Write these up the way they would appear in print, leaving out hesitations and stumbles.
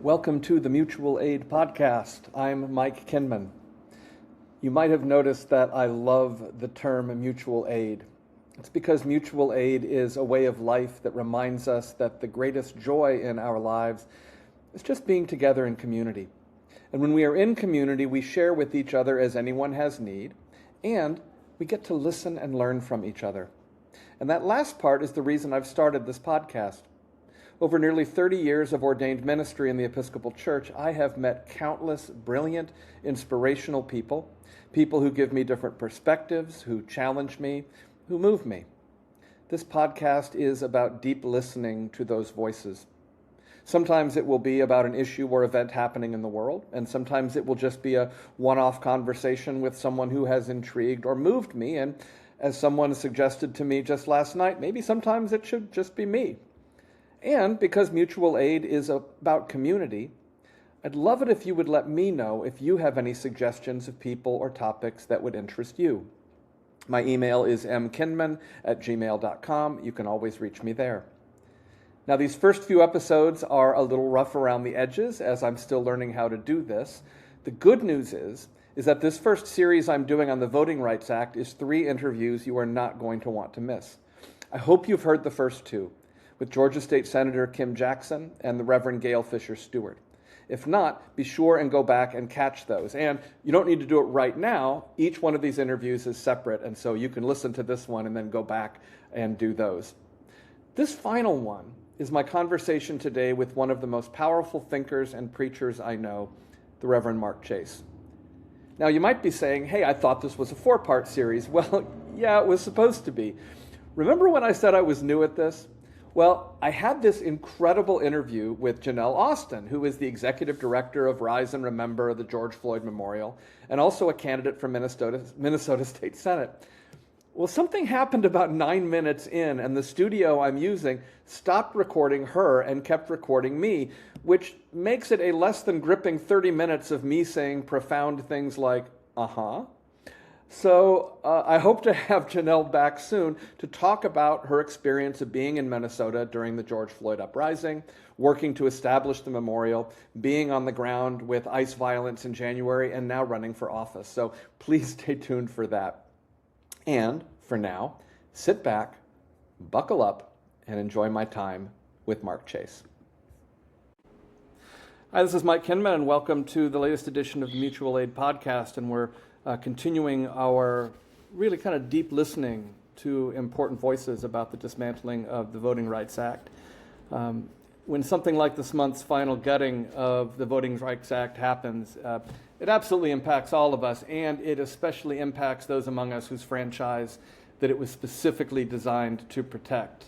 Welcome to the Mutual Aid Podcast. I'm Mike Kinman. You might have noticed that I love the term mutual aid. It's because mutual aid is a way of life that reminds us that the greatest joy in our lives is just being together in community. And when we are in community, we share with each other as anyone has need, and we get to listen and learn from each other. And that last part is the reason I've started this podcast. Over nearly 30 years of ordained ministry in the Episcopal Church, I have met countless brilliant, inspirational people who give me different perspectives, who challenge me, who move me. This podcast is about deep listening to those voices. Sometimes it will be about an issue or event happening in the world, and sometimes it will just be a one-off conversation with someone who has intrigued or moved me, and as someone suggested to me just last night, maybe sometimes it should just be me. And because mutual aid is about community, I'd love it if you would let me know if you have any suggestions of people or topics that would interest you. My email is mkinman@gmail.com. You can always reach me there. Now, these first few episodes are a little rough around the edges as I'm still learning how to do this. The good news is that this first series I'm doing on the Voting Rights Act is 3 interviews you are not going to want to miss. I hope you've heard the first 2. With Georgia State Senator Kim Jackson and the Reverend Gail Fisher Stewart. If not, be sure and go back and catch those. And you don't need to do it right now. Each one of these interviews is separate, and so you can listen to this one and then go back and do those. This final one is my conversation today with one of the most powerful thinkers and preachers I know, the Reverend Mark Chase. Now, you might be saying, hey, I thought this was a 4-part series. Well, yeah, it was supposed to be. Remember when I said I was new at this? Well, I had this incredible interview with Janelle Austin, who is the executive director of Rise and Remember the George Floyd Memorial, and also a candidate for Minnesota State Senate. Well, something happened about 9 minutes in, and the studio I'm using stopped recording her and kept recording me, which makes it a less than gripping 30 minutes of me saying profound things like, uh-huh. So I hope to have Janelle back soon to talk about her experience of being in Minnesota during the George Floyd uprising, working to establish the memorial, being on the ground with ICE violence in January, and now running for office. So please stay tuned for that. And for now, sit back, buckle up, and enjoy my time with Mark Chase. Hi, this is Mike Kinman, and welcome to the latest edition of the Mutual Aid Podcast, and we're continuing our really kind of deep listening to important voices about the dismantling of the Voting Rights Act. When something like this month's final gutting of the Voting Rights Act happens, it absolutely impacts all of us, and it especially impacts those among us whose franchise that it was specifically designed to protect.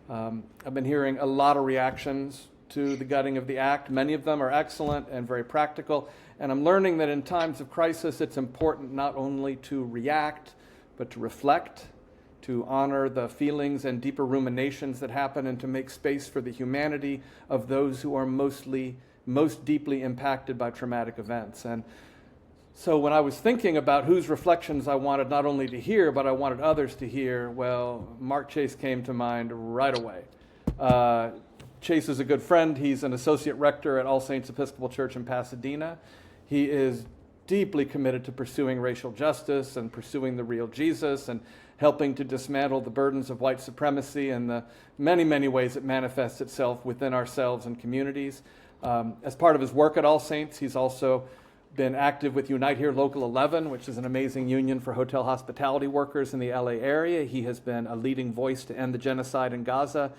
I've been hearing a lot of reactions to the gutting of the act. Many of them are excellent and very practical. And I'm learning that in times of crisis, it's important not only to react, but to reflect, to honor the feelings and deeper ruminations that happen, and to make space for the humanity of those who are most deeply impacted by traumatic events. And so when I was thinking about whose reflections I wanted not only to hear, but I wanted others to hear, well, Mark Chase came to mind right away. Chase is a good friend. He's an associate rector at All Saints Episcopal Church in Pasadena. He is deeply committed to pursuing racial justice and pursuing the real Jesus and helping to dismantle the burdens of white supremacy and the many, many ways it manifests itself within ourselves and communities. As part of his work at All Saints, he's also been active with Unite Here Local 11, which is an amazing union for hotel hospitality workers in the LA area. He has been a leading voice to end the genocide in Gaza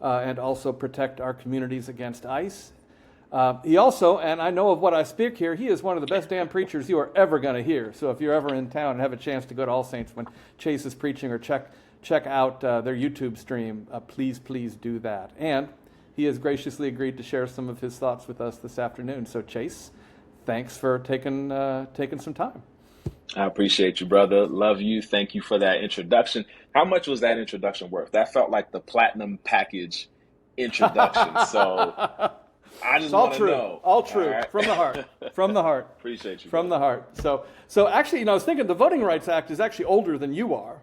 and also protect our communities against ICE. He also, and I know of what I speak here, he is one of the best damn preachers you are ever going to hear. So if you're ever in town and have a chance to go to All Saints when Chase is preaching, or check out their YouTube stream, please do that. And he has graciously agreed to share some of his thoughts with us this afternoon. So Chase, thanks for taking some time. I appreciate you, brother. Love you. Thank you for that introduction. How much was that introduction worth? That felt like the platinum package introduction. So I just want to know. All true. Right? From the heart. From the heart. Appreciate you. From the heart. So actually, I was thinking the Voting Rights Act is actually older than you are.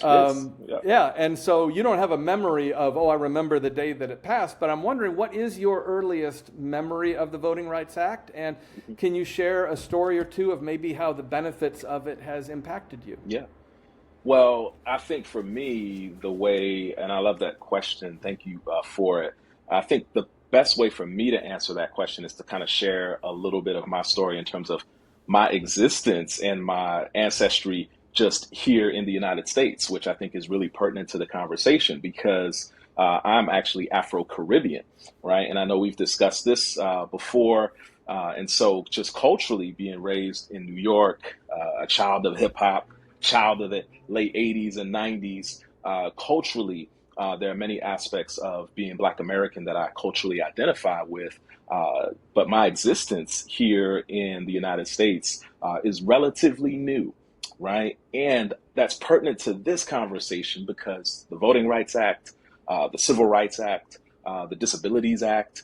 Yes. Yeah. Yeah, and so you don't have a memory of, oh, I remember the day that it passed, but I'm wondering what is your earliest memory of the Voting Rights Act? And Mhm. can you share a story or two of maybe how the benefits of it has impacted you? Yeah. Well, I think for me, the way, and I love that question. Thank you for it. I think the best way for me to answer that question is to kind of share a little bit of my story in terms of my existence and my ancestry just here in the United States, which I think is really pertinent to the conversation because I'm actually Afro-Caribbean, right? And I know we've discussed this before. And so just culturally being raised in New York, a child of hip hop, child of the late 80s and 90s. Culturally, there are many aspects of being Black American that I culturally identify with. But my existence here in the United States is relatively new, right? And that's pertinent to this conversation because the Voting Rights Act, the Civil Rights Act, the Disabilities Act,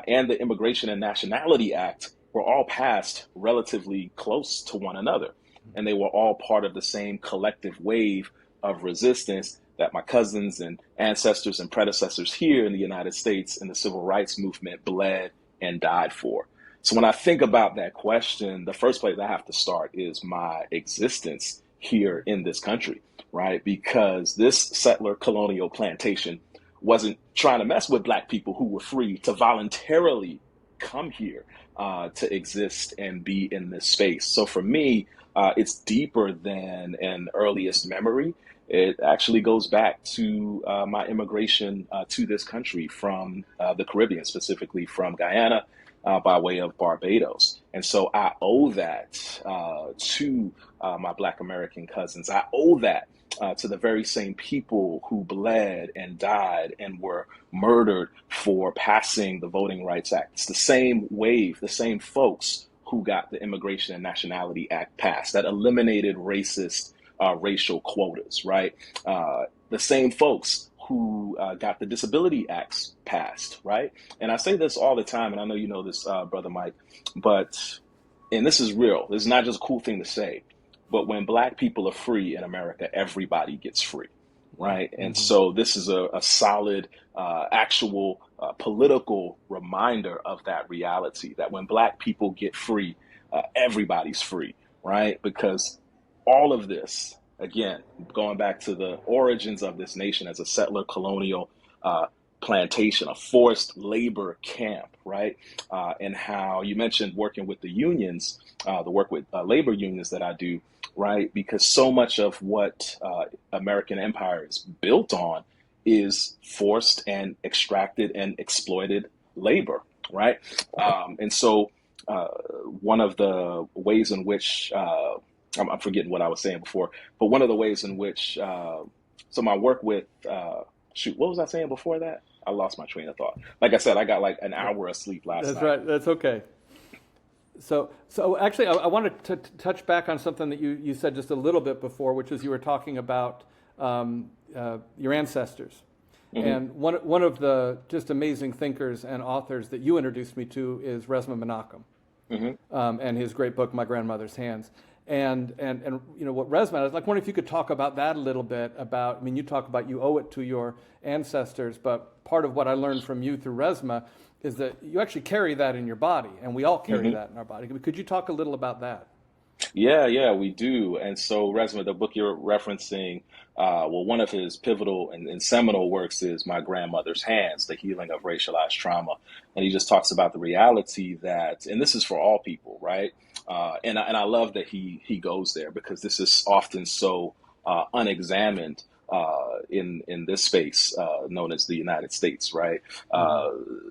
and the Immigration and Nationality Act were all passed relatively close to one another, and they were all part of the same collective wave of resistance that my cousins and ancestors and predecessors here in the United States in the civil rights movement bled and died for. So when I think about that question, the first place I have to start is my existence here in this country, right? Because this settler colonial plantation wasn't trying to mess with Black people who were free to voluntarily come here to exist and be in this space. So for me, it's deeper than an earliest memory. It actually goes back to my immigration to this country from the Caribbean, specifically from Guyana by way of Barbados. And so I owe that to my Black American cousins. I owe that to the very same people who bled and died and were murdered for passing the Voting Rights Act. It's the same wave, the same folks who got the Immigration and Nationality Act passed that eliminated racist racial quotas, right? The same folks who got the Disability Acts passed, right? And I say this all the time, and I know you know this, Brother Mike, but, and this is real, this is not just a cool thing to say, but when Black people are free in America, everybody gets free, right? And Mm-hmm. so this is a solid, actual political reminder of that reality that when Black people get free, everybody's free, right? Because all of this, again, going back to the origins of this nation as a settler colonial uh, plantation, a forced labor camp, right? And how you mentioned working with the unions, the work with labor unions that I do, right? Because so much of what American empire is built on is forced and extracted and exploited labor, right? And so one of the ways in which I'm forgetting what I was saying before, but one of the ways in which so my work with shoot, what was I saying before that? I lost my train of thought. Like I said, I got like an hour of sleep last That's night. right. That's okay. So actually, I wanted to touch back on something that you said just a little bit before, which is you were talking about your ancestors. Hmm. And one of the just amazing thinkers and authors that you introduced me to is Resmaa Menakem, Hmm. and his great book, My Grandmother's Hands. And you know what Resmaa, I was like, wondering if you could talk about that a little bit. About, I mean, you talk about you owe it to your ancestors, but part of what I learned from you through Resmaa is that you actually carry that in your body, and we all carry Hmm. that in our body. Could you talk a little about that? Yeah, yeah, we do. And so, Resma, the book you're referencing, well, one of his pivotal and seminal works is My Grandmother's Hands, The Healing of Racialized Trauma. And he just talks about the reality that, and this is for all people, right? And I love that he goes there because this is often so unexamined in this space known as the United States, right? Mm-hmm.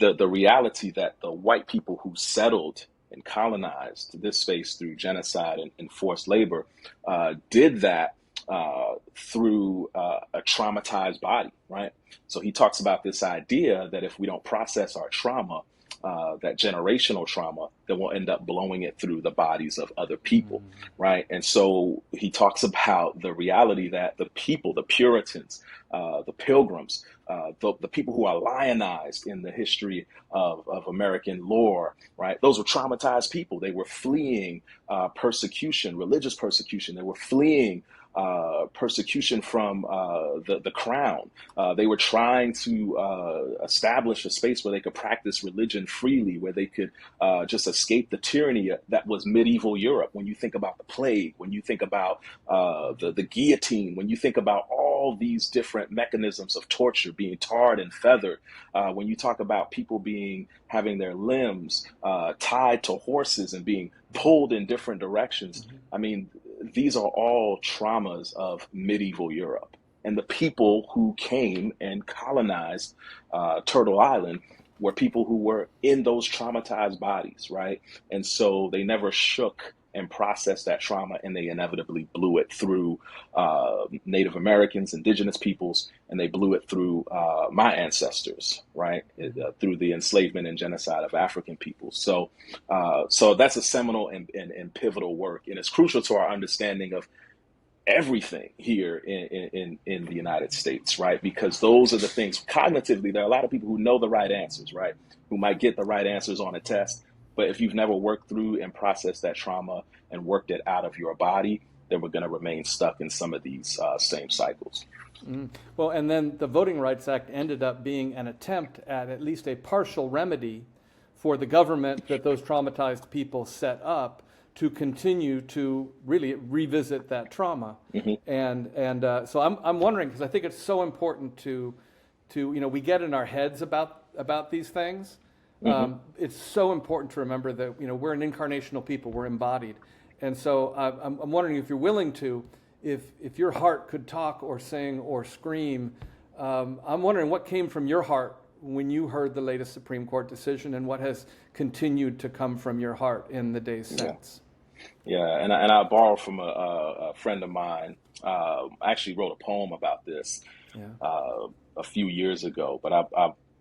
Uh, the reality that the white people who settled and colonized this space through genocide and forced labor did that through a traumatized body, right? So he talks about this idea that if we don't process our trauma, that generational trauma, then we'll end up blowing it through the bodies of other people, right? And so he talks about the reality that the people, the Puritans, the Pilgrims, the people who are lionized in the history of American lore, right? Those were traumatized people. They were fleeing persecution, religious persecution. They were fleeing persecution from the crown. They were trying to establish a space where they could practice religion freely, where they could just escape the tyranny that was medieval Europe. When you think about the plague, when you think about the guillotine, when you think about all these different mechanisms of torture, being tarred and feathered, when you talk about people having their limbs tied to horses and being pulled in different directions. I mean, these are all traumas of medieval Europe. And the people who came and colonized Turtle Island were people who were in those traumatized bodies, right? And so they never shook and processed that trauma, and they inevitably blew it through Native Americans, indigenous peoples, and they blew it through my ancestors, right? Through the enslavement and genocide of African peoples. So that's a seminal and pivotal work, and it's crucial to our understanding of everything here in the United States, right? Because those are the things cognitively, there are a lot of people who know the right answers, right? Who might get the right answers on a test. But if you've never worked through and processed that trauma and worked it out of your body, then we're going to remain stuck in some of these same cycles. Well, and then the Voting Rights Act ended up being an attempt at least a partial remedy for the government that those traumatized people set up to continue to really revisit that trauma. And so I'm wondering, because I think it's so important to we get in our heads about these things. It's so important to remember that we're an incarnational people, we're embodied, and so I'm wondering if you're willing to, if your heart could talk or sing or scream. I'm wondering what came from your heart when you heard the latest Supreme Court decision, and what has continued to come from your heart in the days since. Yeah, and I borrowed from a friend of mine. I actually wrote a poem about this a few years ago, but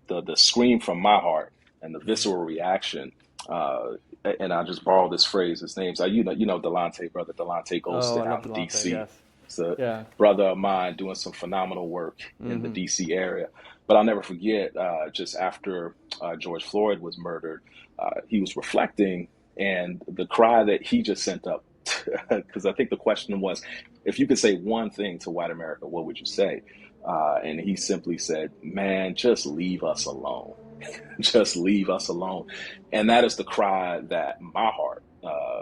the scream from my heart and the visceral reaction, and I just borrowed this phrase. His name's Delonte, brother Delonte Golston out in DC. Yes. It's a brother of mine doing some phenomenal work in the DC area. But I'll never forget, just after George Floyd was murdered, he was reflecting, and the cry that he just sent up, because I think the question was, if you could say one thing to white America, what would you say? And he simply said, man, just leave us alone. Just leave us alone. And that is the cry that my heart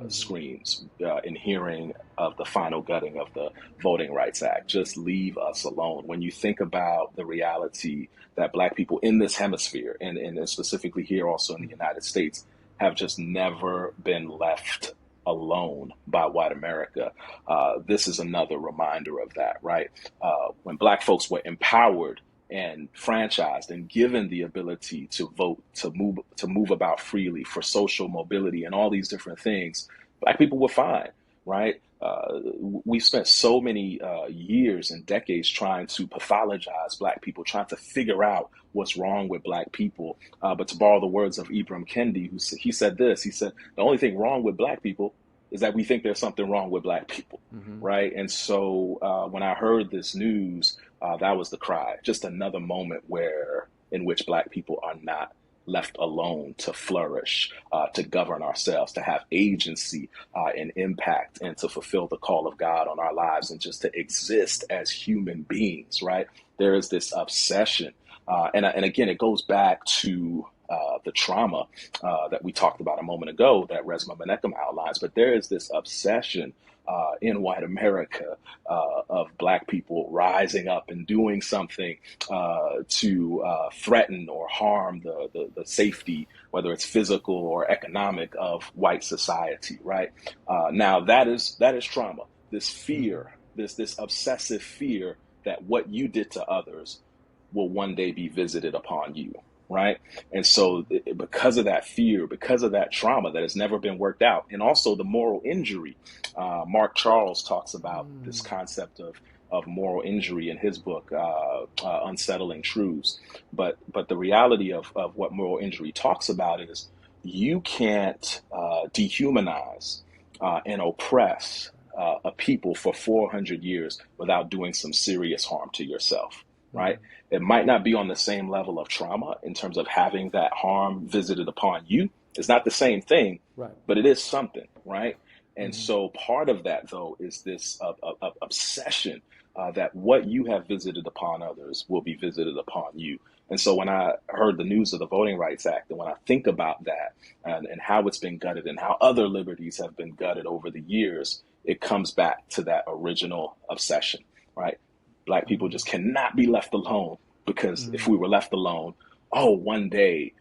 screams in hearing of the final gutting of the Voting Rights Act. Just leave us alone. When you think about the reality that Black people in this hemisphere, and specifically here also in the United States, have just never been left alone by white America. This is another reminder of that, right? When Black folks were empowered and franchised and given the ability to vote, to move about freely, for social mobility and all these different things, Black people were fine, right? We spent so many years and decades trying to pathologize Black people, trying to figure out what's wrong with Black people. But to borrow the words of Ibram Kendi, he said this, he said, the only thing wrong with Black people is that we think there's something wrong with Black people, right? And so when I heard this news, that was the cry. Just another moment in which Black people are not left alone to flourish, to govern ourselves, to have agency and impact, and to fulfill the call of God on our lives, and just to exist as human beings, right? There is this obsession. And again, it goes back to the trauma that we talked about a moment ago that Resmaa Menakem outlines, but there is this obsession in white America of Black people rising up and doing something to threaten or harm the safety, whether it's physical or economic, of white society, right? Now that is trauma. This fear, this obsessive fear that what you did to others will one day be visited upon you. Right. And so because of that fear, because of that trauma that has never been worked out, and also the moral injury, Mark Charles talks about this concept of moral injury in his book, Unsettling Truths. But the reality of what moral injury talks about is you can't dehumanize and oppress a people for 400 years without doing some serious harm to yourself. Right? It might not be on the same level of trauma in terms of having that harm visited upon you. It's not the same thing, right, but it is something, right? And Mm-hmm. so part of that, though, is this obsession that what you have visited upon others will be visited upon you. And so when I heard the news of the Voting Rights Act, and when I think about that and how it's been gutted and how other liberties have been gutted over the years, it comes back to that original obsession, right? Black people Mm-hmm. just cannot be left alone, because if Mm-hmm. we were left alone, oh, one day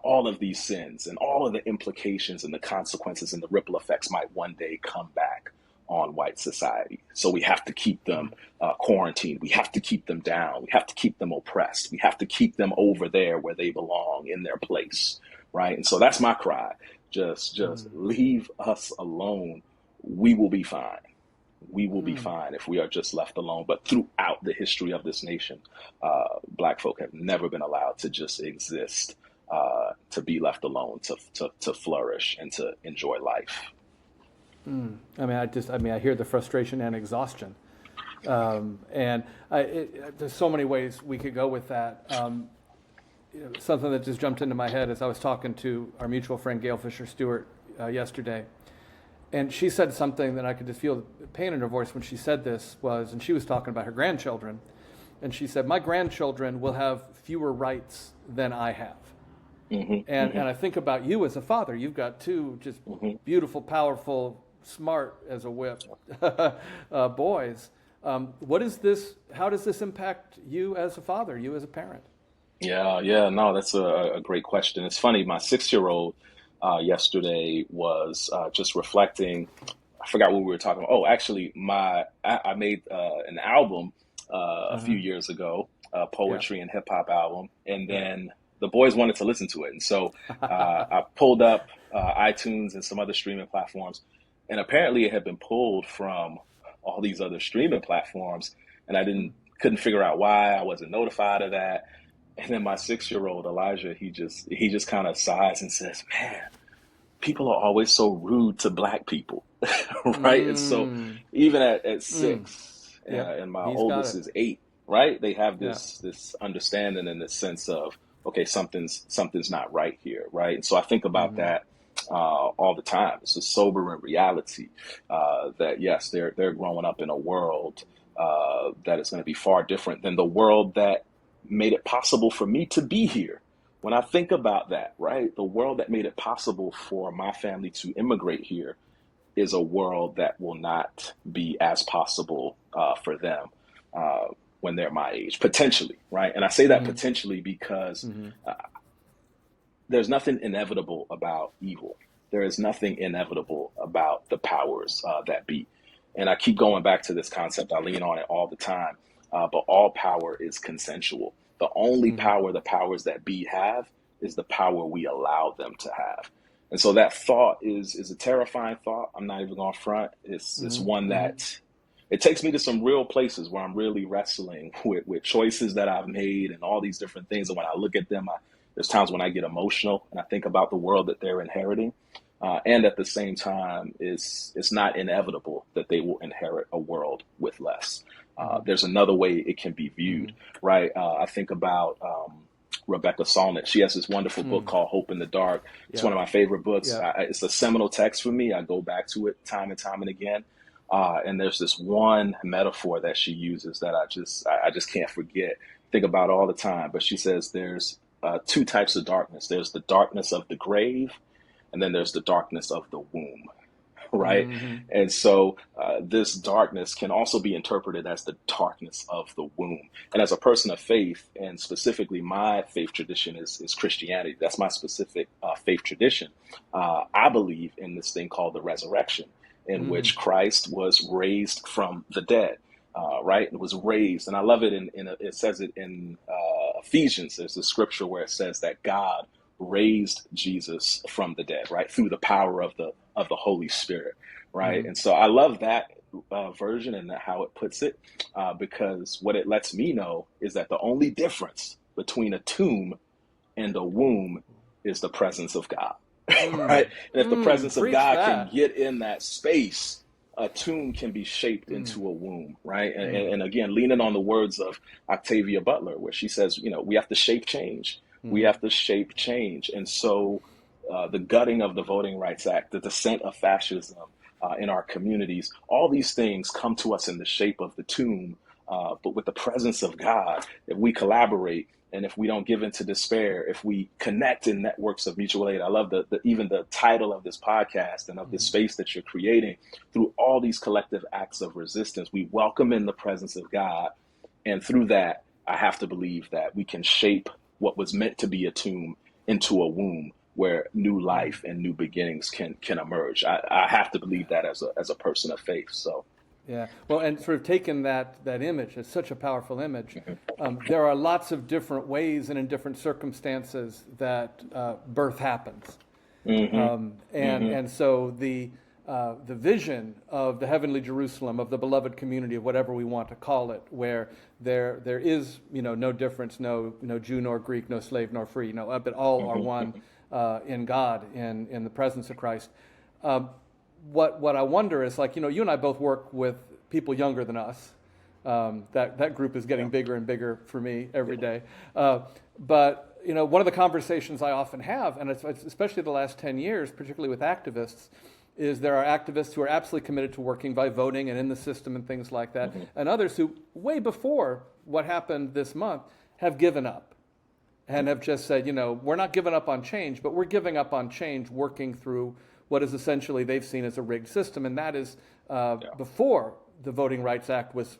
all of these sins and all of the implications and the consequences and the ripple effects might one day come back on white society. So we have to keep them quarantined. We have to keep them down. We have to keep them oppressed. We have to keep them over there where they belong, in their place, right? And so that's my cry. Just Mm-hmm. leave us alone. We will be fine. We will be Mm-hmm. fine if we are just left alone. But throughout the history of this nation, Black folk have never been allowed to just exist, to be left alone, to flourish and to enjoy life. I hear the frustration and exhaustion, there's so many ways we could go with that. Something that just jumped into my head as I was talking to our mutual friend Gail Fisher Stewart yesterday, and she said something that I could just feel the pain in her voice when she said this and she was talking about her grandchildren, and she said, "My grandchildren will have fewer rights than I have." Mm-hmm, And mm-hmm, I think about you as a father. You've got two just mm-hmm. beautiful, powerful, smart as a whip boys. What is this? How does this impact you as a father, you as a parent? Yeah, no, that's a great question. It's funny, my 6-year-old yesterday was just reflecting. I forgot what we were talking about. Oh, actually, I made an album a few Uh-huh. years ago, a Yeah. poetry and hip hop album, and Yeah. then the boys wanted to listen to it, and so I pulled up iTunes and some other streaming platforms, and apparently it had been pulled from all these other streaming platforms, and I didn't couldn't figure out why. I wasn't notified of that. And then my 6-year-old Elijah, he just kind of sighs and says, "Man, people are always so rude to Black people," right? And so Mm. even at Mm. 6, Yep. and my He's got oldest it. is 8, right? They have Yeah. this understanding and this sense of, okay, something's not right here, right? And so I think about Mm-hmm. that all the time. It's a sobering reality that yes, they're growing up in a world that is going to be far different than the world that made it possible for me to be here. When I think about that, right, the world that made it possible for my family to immigrate here is a world that will not be as possible for them uh, when they're my age, potentially, right? And I say that Mm-hmm. potentially because Mm-hmm. there's nothing inevitable about evil. There is nothing inevitable about the powers that be. And I keep going back to this concept. I lean on it all the time. But all power is consensual. The only Mm-hmm. power the powers that be have is the power we allow them to have. And so that thought is a terrifying thought. I'm not even going to front. It's one Mm-hmm. Mm-hmm. that it takes me to some real places where I'm really wrestling with choices that I've made and all these different things. And when I look at them, there's times when I get emotional and I think about the world that they're inheriting. And at the same time, it's not inevitable that they will inherit a world with less. There's another way it can be Mm-hmm. viewed, right? I think about Rebecca Solnit. She has this wonderful book Mm. called Hope in the Dark. It's one Yep. of my favorite books. Yep. It's a seminal text for me. I go back to it time and time and again. And there's this one metaphor that she uses that I just can't forget. Think about all the time. But she says there's two types of darkness. There's the darkness of the grave, and then there's the darkness of the womb, right? Mm-hmm. And so this darkness can also be interpreted as the darkness of the womb. And as a person of faith, and specifically my faith tradition is Christianity. That's my specific faith tradition. I believe in this thing called the resurrection, in Mm-hmm. which Christ was raised from the dead. Right, it was raised, and I love it. It says it in Ephesians. There's a scripture where it says that God raised Jesus from the dead, right, through the power of the Holy Spirit, right. Mm-hmm. And so I love that version and how it puts it, because what it lets me know is that the only difference between a tomb and a womb is the presence of God, Mm. right? And if the presence of Preach God can that. get in that space, a tomb can be shaped Mm. into a womb, right? And, Mm. and, and again, leaning on the words of Octavia Butler, where she says, we have to shape change. We Mm-hmm. have to shape change. And so the gutting of the Voting Rights Act, the descent of fascism, in our communities. All these things come to us in the shape of the tomb, but with the presence of God, if we collaborate and if we don't give into despair, if we connect in networks of mutual aid. I love even the title of this podcast and of this space that you're creating. Through all these collective acts of resistance, we welcome in the presence of God. And through that, I have to believe that we can shape what was meant to be a tomb into a womb where new life and new beginnings can emerge. I have to believe that as a person of faith. So. Yeah, well, and sort of taking that image, it's such a powerful image. There are lots of different ways and in different circumstances that birth happens, and so the vision of the heavenly Jerusalem, of the beloved community, of whatever we want to call it, where there is no difference, no Jew nor Greek, no slave nor free, but all are one in God, in the presence of Christ. What I wonder is, like, you and I both work with people younger than us. That group is getting bigger and bigger for me every day. But one of the conversations I often have, and especially the last 10 years, particularly with activists, is there are activists who are absolutely committed to working by voting and in the system and things like that, and others who, way before what happened this month, have given up and have just said, we're not giving up on change, but we're giving up on change working through what is essentially they've seen as a rigged system, and that is before the Voting Rights Act was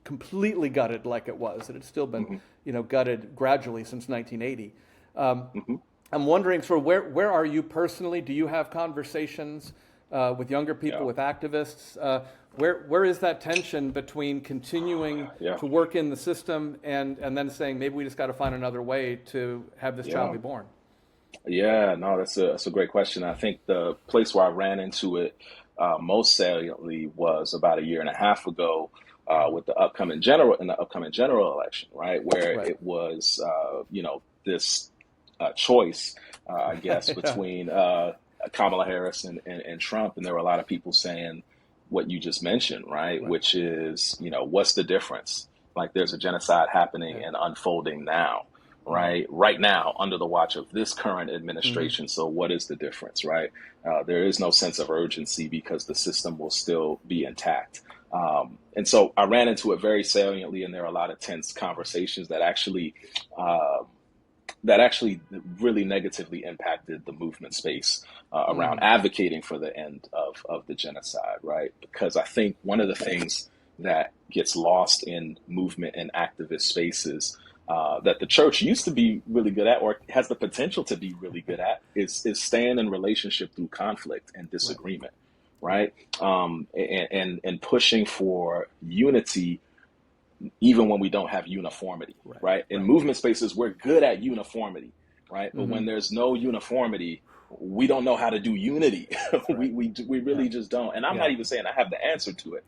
completely gutted like it was. It had still been gutted gradually since 1980. I'm wondering, sort of, where are you personally? Do you have conversations with younger people, with activists? Where is that tension between continuing to work in the system and then saying maybe we just got to find another way to have this child be born? Yeah, no, that's a great question. I think the place where I ran into it most saliently was about a year and a half ago with the upcoming general election, right? Where it was, this choice, I guess, between Kamala Harris and Trump, and there were a lot of people saying what you just mentioned, right? Which is, what's the difference? Like, there's a genocide happening and unfolding now. Right now, under the watch of this current administration. So what is the difference, right? There is no sense of urgency because the system will still be intact. And so I ran into it very saliently, and there are a lot of tense conversations that actually really negatively impacted the movement space around advocating for the end of the genocide, right? Because I think one of the things that gets lost in movement and activist spaces that the church used to be really good at, or has the potential to be really good at, is staying in relationship through conflict and disagreement, right? And pushing for unity even when we don't have uniformity, right? In movement spaces, we're good at uniformity, right? But when there's no uniformity, we don't know how to do unity. We really just don't. And I'm not even saying I have the answer to it.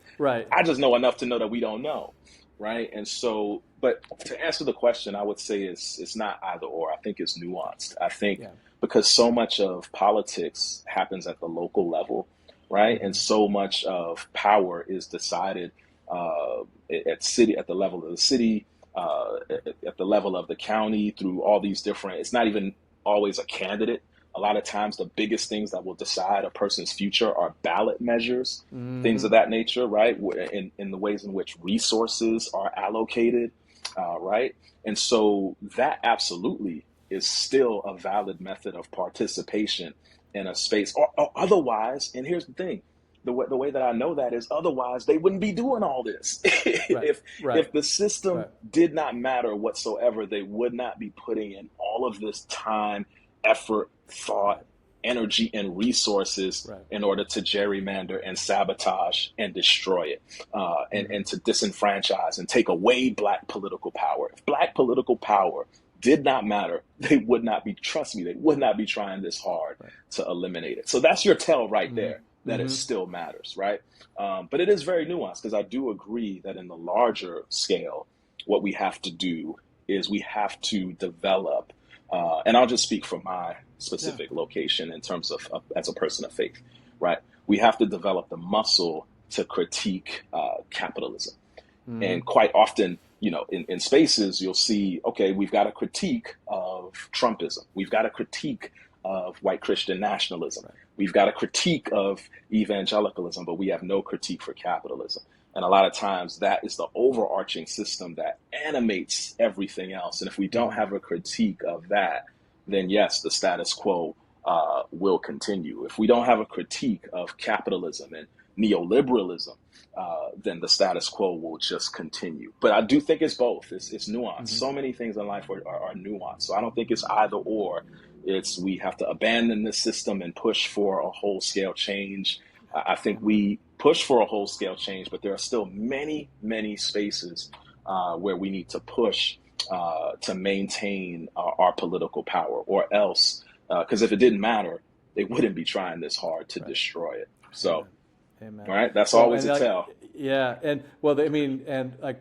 I just know enough to know that we don't know. Right. And so, but to answer the question, I would say it's not either or. I think it's nuanced. I think because so much of politics happens at the local level, right? And so much of power is decided at the level of the city, at the level of the county, through all these different, it's not even always a candidate. A lot of times the biggest things that will decide a person's future are ballot measures, things of that nature, right? In the ways in which resources are allocated, right? And so that absolutely is still a valid method of participation in a space. Or otherwise, and here's the thing, the way that I know that is otherwise they wouldn't be doing all this. If the system did not matter whatsoever, they would not be putting in all of this time, effort, thought, energy, and resources in order to gerrymander and sabotage and destroy it, and to disenfranchise and take away Black political power. If Black political power did not matter, they would not be, trust me, they would not be trying this hard to eliminate it. So that's your tell right there, that it still matters, right? But it is very nuanced, because I do agree that in the larger scale, what we have to do is we have to develop, and I'll just speak from my specific location in terms of as a person of faith, right? We have to develop the muscle to critique capitalism. And quite often, in spaces, you'll see, okay, we've got a critique of Trumpism. We've got a critique of white Christian nationalism. Right. We've got a critique of evangelicalism, but we have no critique for capitalism. And a lot of times that is the overarching system that animates everything else. And if we don't have a critique of that, then yes, the status quo will continue. If we don't have a critique of capitalism and neoliberalism, then the status quo will just continue. But I do think it's both. It's nuanced. So many things in life are nuanced. So I don't think it's either or. It's we have to abandon this system and push for a whole scale change. I think we push for a whole scale change, but there are still many, many spaces where we need to push to maintain our political power, or else, because if it didn't matter, they wouldn't be trying this hard to destroy it. So, Amen. all right, that's Well, always and a tell. Yeah, and well, I mean, and like,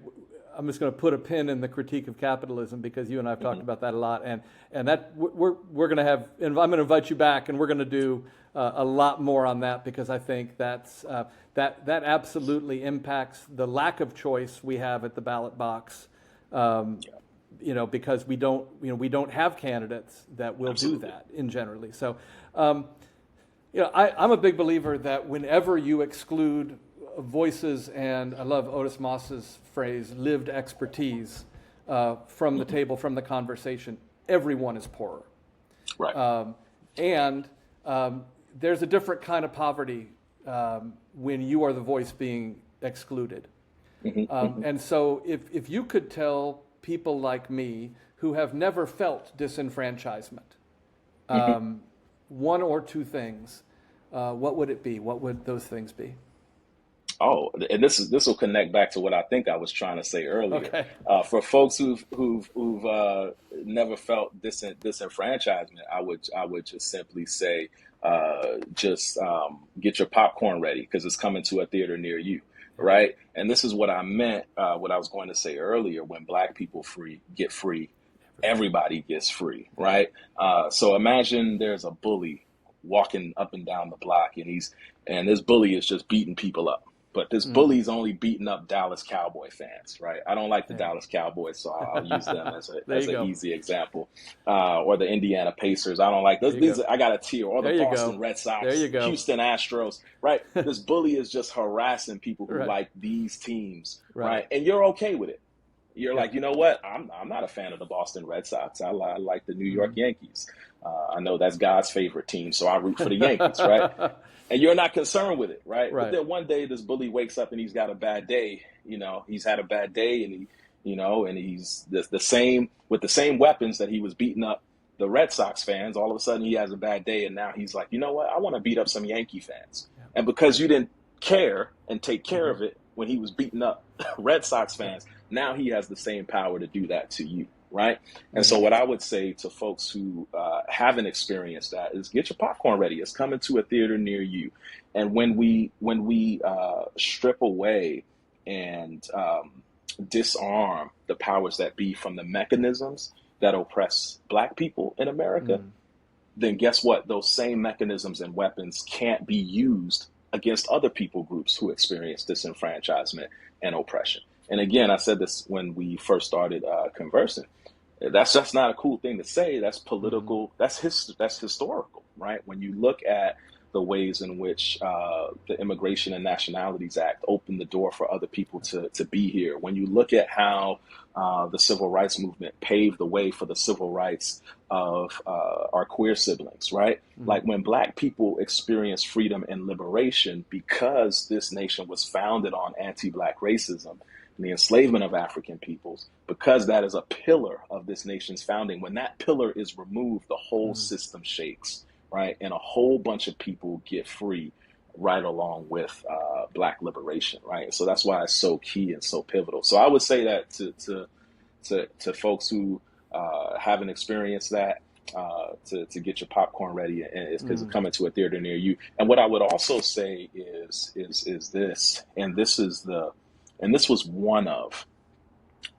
I'm just going to put a pin in the critique of capitalism, because you and I have talked about that a lot, and that we're going to have, and I'm going to invite you back, and we're going to do a lot more on that, because I think that's that absolutely impacts the lack of choice we have at the ballot box. Because we don't have candidates that will Absolutely. do that in generally. So, I'm a big believer that whenever you exclude voices, and I love Otis Moss's phrase, lived expertise, from the table, from the conversation, everyone is poorer. Right. And there's a different kind of poverty when you are the voice being excluded. And so if you could tell people like me who have never felt disenfranchisement, one or two things, what would it be? What would those things be? Oh, and this will connect back to what I think I was trying to say earlier. Okay. For folks who've never felt disenfranchisement, I would just simply say, get your popcorn ready, because it's coming to a theater near you, right? And this is what I meant, what I was going to say earlier. When Black people get free, everybody gets free, right? So imagine there's a bully walking up and down the block, and this bully is just beating people up. But this bully's only beating up Dallas Cowboy fans, right? I don't like the Dallas Cowboys, so I'll use them as an easy example. Or the Indiana Pacers. I don't like those. I got a tier. Or the Boston Red Sox, Houston Astros, right? This bully is just harassing people who like these teams, right? And you're okay with it. You're like, you know what? I'm not a fan of the Boston Red Sox. I like the New York Yankees. I know that's God's favorite team, so I root for the Yankees, right? And you're not concerned with it, right? But then one day this bully wakes up and he's got a bad day. He's had a bad day, and he's the same with the same weapons that he was beating up the Red Sox fans. All of a sudden he has a bad day, and now he's like, you know what? I want to beat up some Yankee fans. Yeah. And because you didn't care and take care of it when he was beating up Red Sox fans, now he has the same power to do that to you. Right. And so what I would say to folks who haven't experienced that is get your popcorn ready. It's coming to a theater near you. And when we strip away and disarm the powers that be from the mechanisms that oppress Black people in America, then guess what? Those same mechanisms and weapons can't be used against other people groups who experience disenfranchisement and oppression. And again, I said this when we first started conversing. That's just not a cool thing to say. That's political. That's historical, right? When you look at the ways in which the Immigration and Nationalities Act opened the door for other people to be here, when you look at how the Civil Rights Movement paved the way for the civil rights of our queer siblings, right? Like when Black people experienced freedom and liberation because this nation was founded on anti-Black racism, and the enslavement of African peoples, because that is a pillar of this nation's founding. When that pillar is removed, the whole system shakes, right? And a whole bunch of people get free right along with Black liberation, right? So that's why it's so key and so pivotal. So I would say that to folks who haven't experienced that, to get your popcorn ready, and it's because it's coming to a theater near you. And what I would also say is this, and this was one of,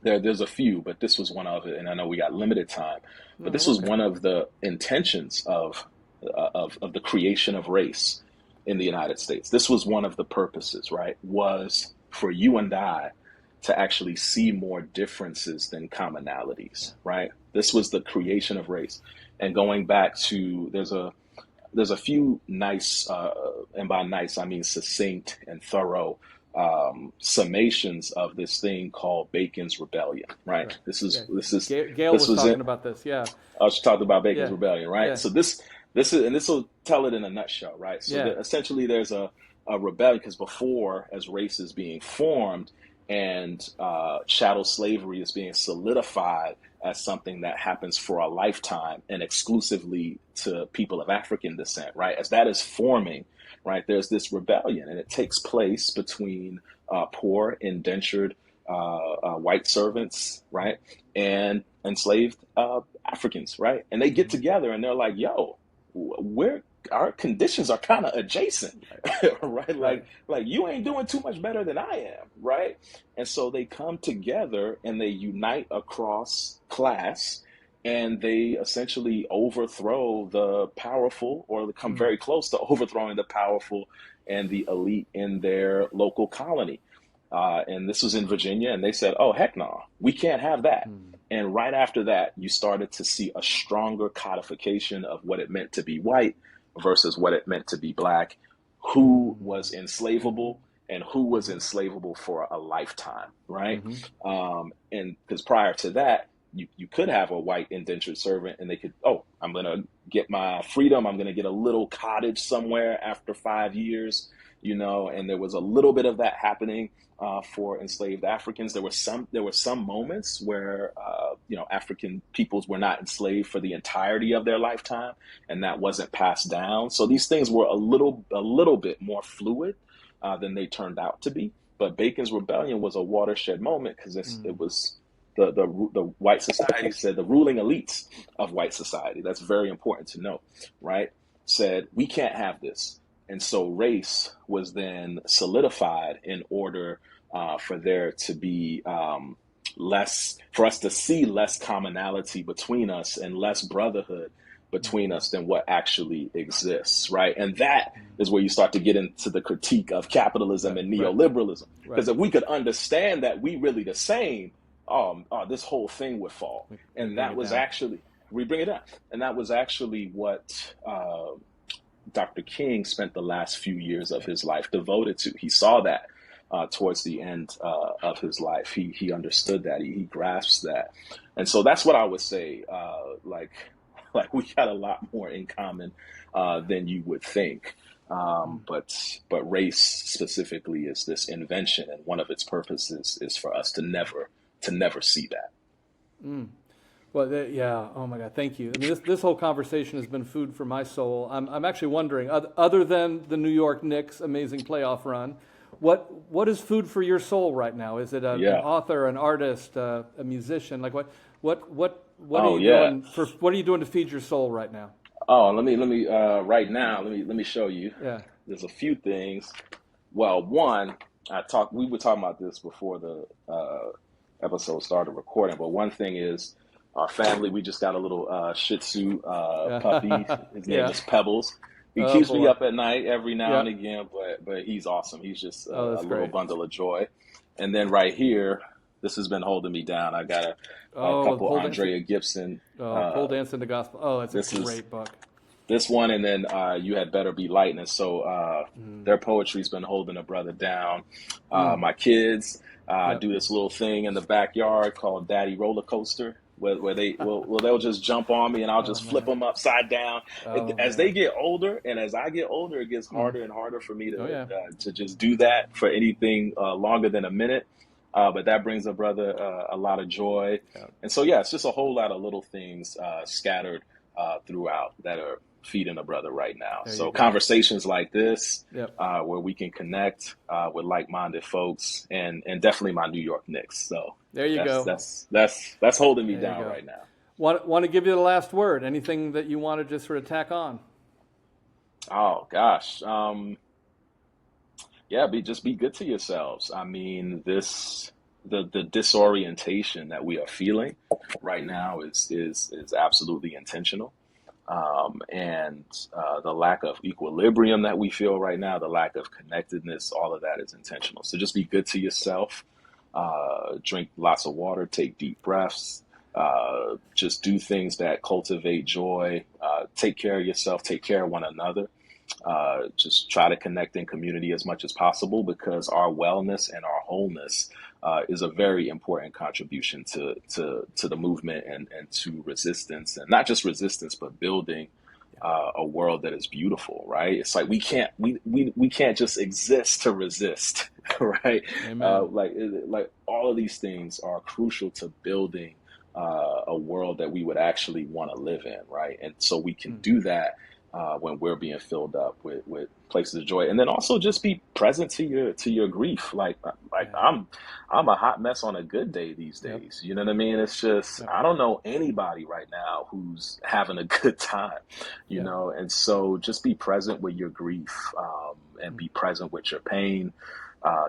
there's a few, but this was one of it. And I know we got limited time, but this was one of the intentions of the creation of race in the United States. This was one of the purposes, right? Was for you and I to actually see more differences than commonalities, right? This was the creation of race. And going back to there's a few nice, and by nice I mean succinct and thorough summations of this thing called Bacon's Rebellion. Right. Right. This is Yeah. this is Gail this was was talking it. about this. Yeah. I was talking about Bacon's Yeah. Rebellion, right? Yeah. So this is, and this will tell it in a nutshell, right? So Yeah. essentially, there's a rebellion because before, as race is being formed and chattel slavery is being solidified as something that happens for a lifetime and exclusively to people of African descent, right? As that is forming, right, there's this rebellion, and it takes place between poor, indentured white servants, right, and enslaved Africans, right? And they get Mhm. together and they're like, "Yo, we're our conditions are kind of adjacent, right? Right. Like you ain't doing too much better than I am, right?" And so they come together and they unite across class, and they essentially overthrow the powerful, or come Mm. very close to overthrowing the powerful and the elite in their local colony. And this was in Virginia, and they said, "Oh, heck no, we can't have that." Mm. And right after that, you started to see a stronger codification of what it meant to be white versus what it meant to be black, who Mm. was enslavable and who was enslavable for a lifetime, right? Mm-hmm. And because prior to that, you could have a white indentured servant and they could, oh, I'm going to get my freedom. I'm going to get a little cottage somewhere after 5 years, and there was a little bit of that happening for enslaved Africans. There were some moments where African peoples were not enslaved for the entirety of their lifetime, and that wasn't passed down. So these things were a little bit more fluid than they turned out to be. But Bacon's Rebellion was a watershed moment because it Mm. was the white society said, the ruling elites of white society. That's very important to know, right? Said we can't have this. And so race was then solidified in order for there to be for us to see less commonality between us and less brotherhood between Mm. us than what actually exists, right? And that is where you start to get into the critique of capitalism Right. and Right. neoliberalism. Right. Because if we could understand that we really the same, this whole thing would fall. We And bring that it was down. actually, we bring it up. And that was actually what Dr. King spent the last few years of Yeah. his life devoted to. He saw that towards the end of his life. He understood that. He grasped that. And so that's what I would say. Like we got a lot more in common than you would think. Mm. But race specifically is this invention, and one of its purposes is for us to never see that. Mm. Well, yeah. Oh my God. Thank you. I mean, this whole conversation has been food for my soul. I'm actually wondering, other than the New York Knicks' amazing playoff run, what is food for your soul right now? Is it an Yeah. author, an artist, a musician? Like what are Oh you yeah. doing what are you doing to feed your soul right now? Oh, let me right now, let me show you. Yeah. There's a few things. Well, one, we were talking about this before the episode started recording, but one thing is our family, we just got a little Shih Tzu puppy. Yeah. His name Yeah. is Pebbles. He Oh keeps me boy. up at night every now Yeah. and again, but he's awesome. He's just Oh, a that's little great. bundle of joy. And then right here, this has been holding me down. I got a Oh, couple Andrea Gibson. Pole Dance into Gospel. Oh, it's a This is great book. this one, and then You Had Better Be Lightning. So Mm. their poetry's been holding a brother down. Mm. My kids Yep. do this little thing in the backyard called Daddy Roller Coaster, where they'll just jump on me and I'll Oh just flip man. them upside down. Oh As they man. get older, and as I get older, it gets Mm. harder and harder for me Oh yeah. to just do that for anything longer than a minute. But that brings a brother a lot of joy. Yeah. And so, yeah, it's just a whole lot of little things scattered throughout that are feeding a brother right now. There you So go. conversations like this, Yep. where we can connect with like-minded folks, and definitely my New York Knicks. So There you that's go. that's holding me There you down go. right now. Want to give you the last word? Anything that you want to just sort of tack on? Oh gosh, yeah, just be good to yourselves. I mean, the disorientation that we are feeling right now is absolutely intentional. And the lack of equilibrium that we feel right now, the lack of connectedness, all of that is intentional. So just be good to yourself. Drink lots of water, take deep breaths, Just do things that cultivate joy. Take care of yourself. Take care of one another. Just try to connect in community as much as possible, because our wellness and our wholeness is a very important contribution to the movement and to resistance, and not just resistance, but building a world that is beautiful, right? It's like we can't just exist to resist, right? Amen. Like all of these things are crucial to building a world that we would actually want to live in, right? And so we can do that when we're being filled up with places of joy, and then also just be present to your grief. Like Yeah. I'm a hot mess on a good day these Yep. days. You know what I mean? It's just Yep. I don't know anybody right now who's having a good time, you Yep. know. And so just be present with your grief, and Mm. be present with your pain.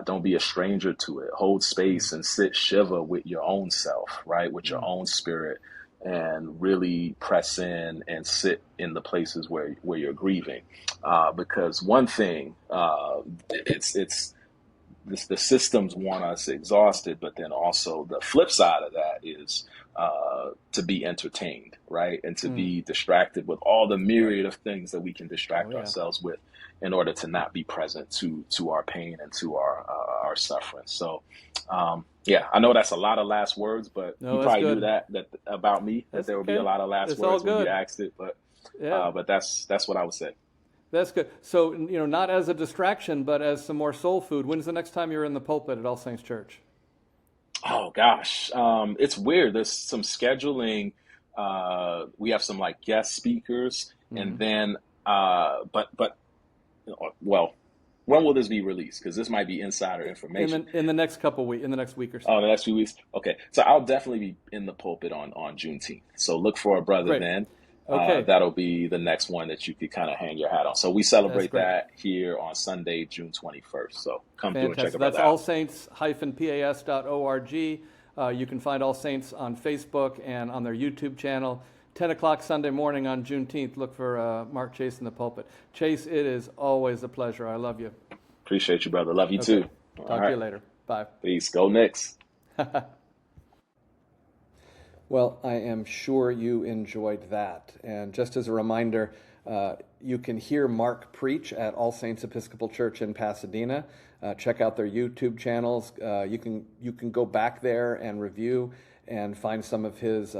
Don't be a stranger to it. Hold Mm. space and sit shiva with your own self, right? With your Mm. own spirit, and really press in and sit in the places where you're grieving. Because one thing, it's the systems want us exhausted, but then also the flip side of that is to be entertained, right? And to Mm. be distracted with all the Right. myriad of things that we can Oh distract yeah. ourselves with in order to not be present to our pain and to our suffering. So, yeah, I know that's a lot of last words, but you No, that's probably knew good. that about me, that That's there would be a okay. lot of last It's all words when you good. asked it, Yeah. but that's what I would say. That's good. So, not as a distraction, but as some more soul food. When's the next time you're in the pulpit at All Saints Church? Oh gosh, it's weird. There's some scheduling. We have some like guest speakers, Mm-hmm. and then but well, when will this be released? Because this might be insider information. In the next couple weeks, in the next week or Oh, so. the next few weeks. Okay, so I'll definitely be in the pulpit on Juneteenth. So look for a brother Great. then. Okay. That'll be the next one that you could kind of hang your hat on. So we That's celebrate great. that here on Sunday, June 21st. So come through and check a Fantastic. That's brother out. allsaints-pas.org. You can find All Saints on Facebook and on their YouTube channel. 10 o'clock Sunday morning on Juneteenth. Look for Mark Chase in the pulpit. Chase, it is always a pleasure. I love you. Appreciate you, brother. Love you Okay. too. All Talk to you right. later. Bye. Peace. Go Knicks. Well, I am sure you enjoyed that. And just as a reminder, you can hear Mark preach at All Saints Episcopal Church in Pasadena. Check out their YouTube channels. You can go back there and review and find some of his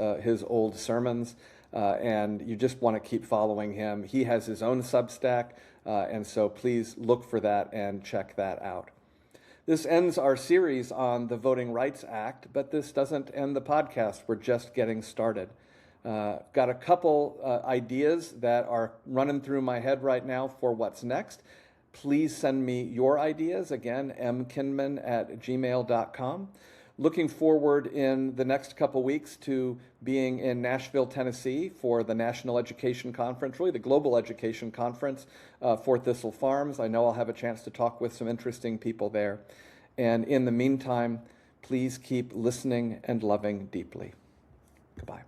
old sermons. And you just want to keep following him. He has his own Substack, and so please look for that and check that out. This ends our series on the Voting Rights Act, but this doesn't end the podcast. We're just getting started. Got a couple ideas that are running through my head right now for what's next. Please send me your ideas. Again, mkinman@gmail.com. Looking forward in the next couple weeks to being in Nashville, Tennessee for the National Education Conference, really the Global Education Conference for Thistle Farms. I know I'll have a chance to talk with some interesting people there. And in the meantime, please keep listening and loving deeply. Goodbye.